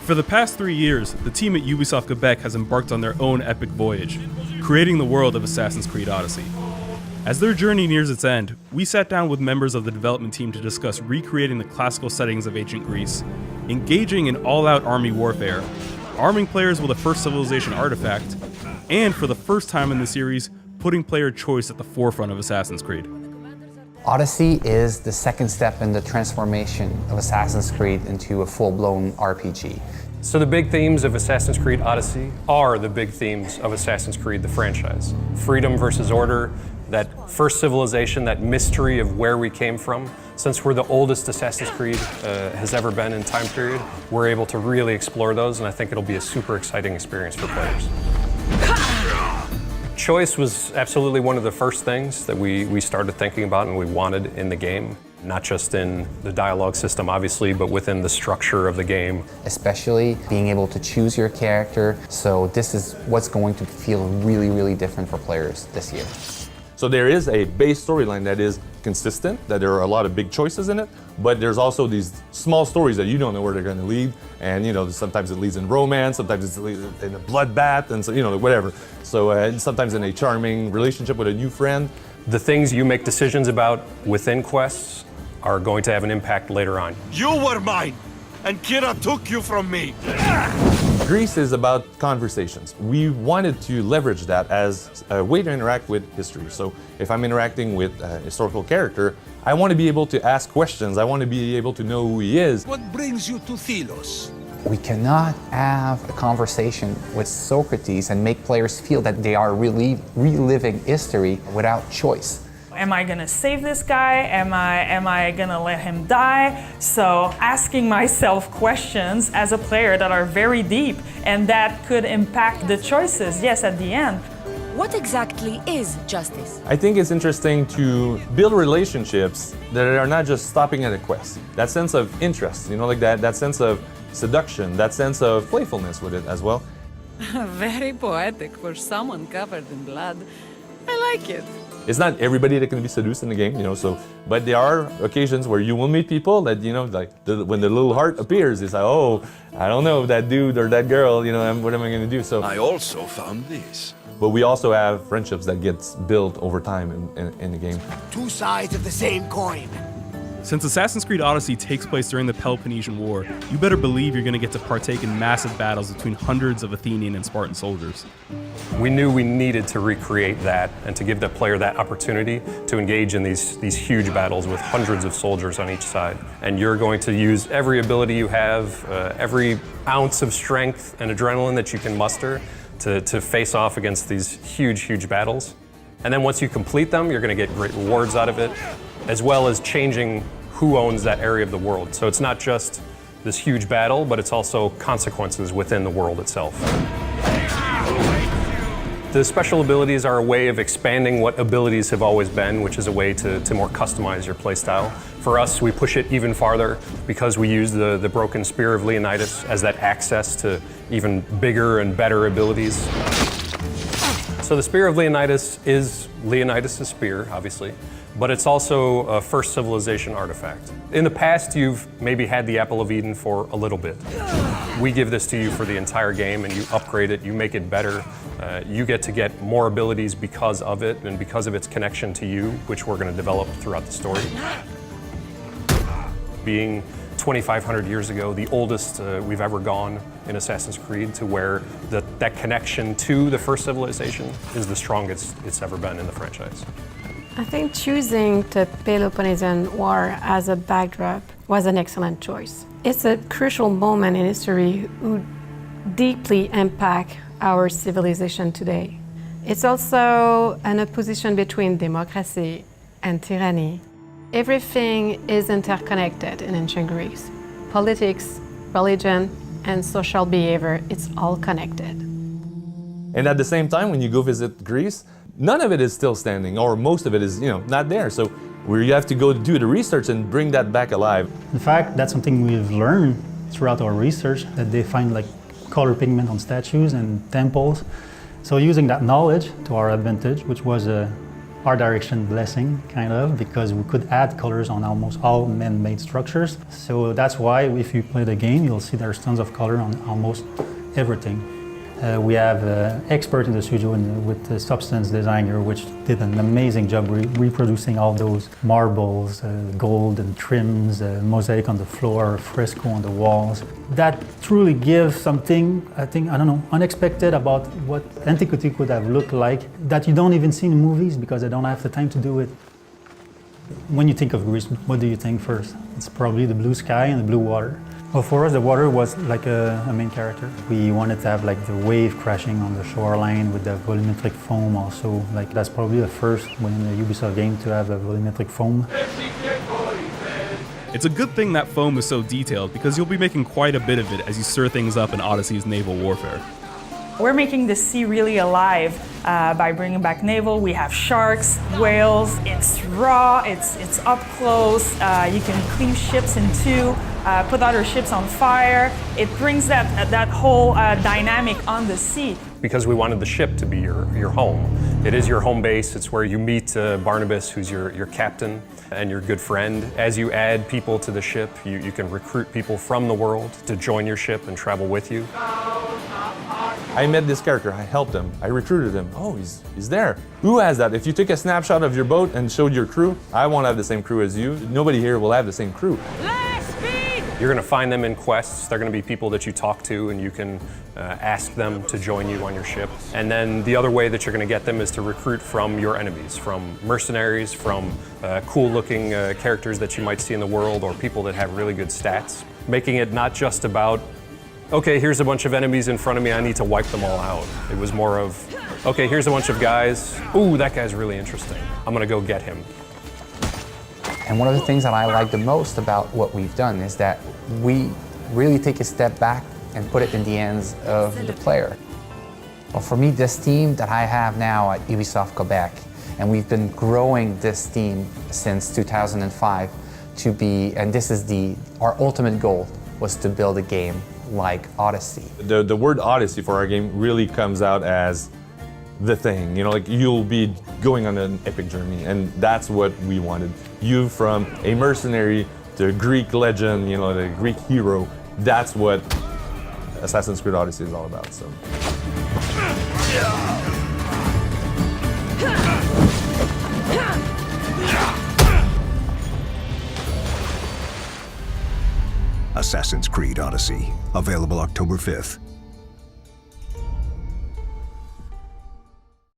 For the past 3 years, the team at Ubisoft Quebec has embarked on their own epic voyage, creating the world of Assassin's Creed Odyssey. As their journey nears its end, we sat down with members of the development team to discuss recreating the classical settings of ancient Greece, engaging in all-out army warfare, arming players with a First Civilization artifact, and for the first time in the series, putting player choice at the forefront of Assassin's Creed. Odyssey is the second step in the transformation of Assassin's Creed into a full-blown RPG. So the big themes of Assassin's Creed Odyssey are the big themes of Assassin's Creed, the franchise. Freedom versus order, that first civilization, that mystery of where we came from. Since we're the oldest Assassin's Creed has ever been in time period, we're able to really explore those, and I think it'll be a super exciting experience for players. Choice was absolutely one of the first things that we started thinking about and we wanted in the game. Not just in the dialogue system, obviously, but within the structure of the game. Especially being able to choose your character. So this is what's going to feel really, really different for players this year. So there is a base storyline that is consistent, that there are a lot of big choices in it, but there's also these small stories that you don't know where they're going to lead. And sometimes it leads in romance, sometimes it leads in a bloodbath, and so, whatever. So sometimes in a charming relationship with a new friend. The things you make decisions about within quests are going to have an impact later on. You were mine, and Kira took you from me. Greece is about conversations. We wanted to leverage that as a way to interact with history. So if I'm interacting with a historical character, I want to be able to ask questions. I want to be able to know who he is. What brings you to Thelos? We cannot have a conversation with Socrates and make players feel that they are really reliving history without choice. Am I gonna save this guy? Am I gonna let him die? So asking myself questions as a player that are very deep and that could impact the choices, yes, at the end. What exactly is justice? I think it's interesting to build relationships that are not just stopping at a quest. That sense of interest, that sense of seduction, that sense of playfulness with it as well. Very poetic for someone covered in blood. I like it. It's not everybody that can be seduced in the game, but there are occasions where you will meet people that, when the little heart appears, it's like, oh, I don't know, that dude or that girl, what am I going to do? So I also found this. But we also have friendships that gets built over time in the game. Two sides of the same coin. Since Assassin's Creed Odyssey takes place during the Peloponnesian War, you better believe you're going to get to partake in massive battles between hundreds of Athenian and Spartan soldiers. We knew we needed to recreate that and to give the player that opportunity to engage in these huge battles with hundreds of soldiers on each side. And you're going to use every ability you have, every ounce of strength and adrenaline that you can muster to face off against these huge battles. And then once you complete them, you're going to get great rewards out of it, as well as changing who owns that area of the world. So it's not just this huge battle, but it's also consequences within the world itself. The special abilities are a way of expanding what abilities have always been, which is a way to more customize your playstyle. For us, we push it even farther because we use the broken Spear of Leonidas as that access to even bigger and better abilities. So the Spear of Leonidas is Leonidas' spear, obviously, but it's also a First Civilization artifact. In the past, you've maybe had the Apple of Eden for a little bit. We give this to you for the entire game, and you upgrade it, you make it better. You get to get more abilities because of it and because of its connection to you, which we're going to develop throughout the story. Being 2,500 years ago, the oldest we've ever gone in Assassin's Creed, to where that connection to the First Civilization is the strongest it's ever been in the franchise. I think choosing the Peloponnesian War as a backdrop was an excellent choice. It's a crucial moment in history who deeply impact our civilization today. It's also an opposition between democracy and tyranny. Everything is interconnected in ancient Greece. Politics, religion, and social behavior, it's all connected. And at the same time, when you go visit Greece, none of it is still standing, or most of it is, not there. So where you have to go do the research and bring that back alive. In fact, that's something we've learned throughout our research, that they find color pigment on statues and temples. So using that knowledge to our advantage, which was art direction blessing, kind of, because we could add colors on almost all man-made structures. So that's why if you play the game, you'll see there's tons of color on almost everything. We have an expert in the studio with the Substance Designer, which did an amazing job reproducing all those marbles, gold and trims, mosaic on the floor, fresco on the walls. That truly gives something, I don't know, unexpected about what Antiquity could have looked like that you don't even see in movies because they don't have the time to do it. When you think of Greece, what do you think first? It's probably the blue sky and the blue water. Well, for us, the water was like a main character. We wanted to have like the wave crashing on the shoreline with the volumetric foam also. Like that's probably the first within the Ubisoft game to have a volumetric foam. It's a good thing that foam is so detailed because you'll be making quite a bit of it as you stir things up in Odyssey's naval warfare. We're making the sea really alive by bringing back naval. We have sharks, whales, it's raw, it's up close, you can cleave ships in two, put other ships on fire. It brings that whole dynamic on the sea. Because we wanted the ship to be your home. It is your home base, it's where you meet Barnabas, who's your captain and your good friend. As you add people to the ship, you can recruit people from the world to join your ship and travel with you. I met this character, I helped him, I recruited him. Oh, he's there. Who has that? If you took a snapshot of your boat and showed your crew, I won't have the same crew as you. Nobody here will have the same crew. You're going to find them in quests. They're going to be people that you talk to and you can ask them to join you on your ship. And then the other way that you're going to get them is to recruit from your enemies, from mercenaries, from cool-looking characters that you might see in the world or people that have really good stats. Making it not just about, okay, here's a bunch of enemies in front of me, I need to wipe them all out. It was more of, okay, here's a bunch of guys. Ooh, that guy's really interesting. I'm going to go get him. And one of the things that I like the most about what we've done is that we really take a step back and put it in the hands of the player. Well, for me, this team that I have now at Ubisoft Quebec, and we've been growing this team since 2005 to be, and this is our ultimate goal, was to build a game like Odyssey. The word Odyssey for our game really comes out as the thing, you know, like you'll be going on an epic journey, and that's what we wanted. You from a mercenary to a Greek legend, you know, the Greek hero, that's what Assassin's Creed Odyssey is all about, so. Assassin's Creed Odyssey, available October 5th.